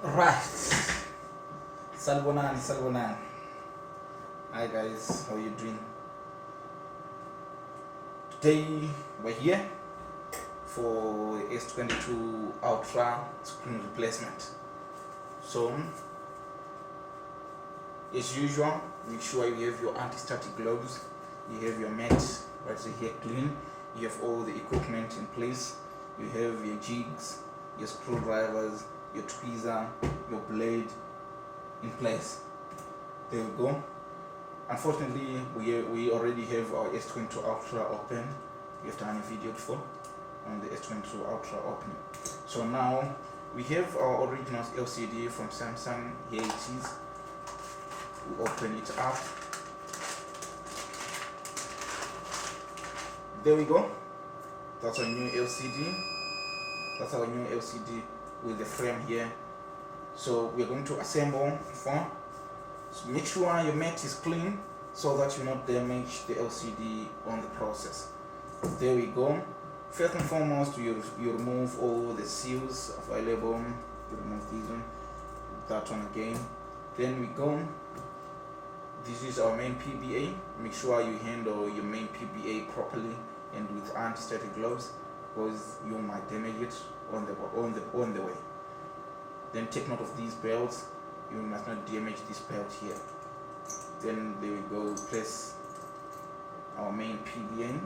Right. Salbonan. Hi guys, how are you doing? Today we're here for S22 Ultra screen replacement. So, as usual, make sure you have your anti-static gloves, you have your mat right here clean, you have all the equipment in place, you have your jigs, your screwdrivers, your tweezer, your blade in place. There we go. Unfortunately, we already have our S22 Ultra open. We have done a video before on the S22 Ultra opening. So now we have our original LCD from Samsung. Here it is. We open it up. There we go. That's our new LCD. That's our new LCD with the frame here. So we're going to assemble phone. So make sure your mat is clean so that you not damage the LCD on the process. There we go. First and foremost, you remove all the seals available. You remove these one, that one again. Then we go. This is our main PBA. Make sure you handle your main PBA properly and with anti-static gloves, because you might damage it on the way. Then take note of these belts. You must not damage this belt here. Then there we go, place our main PBA.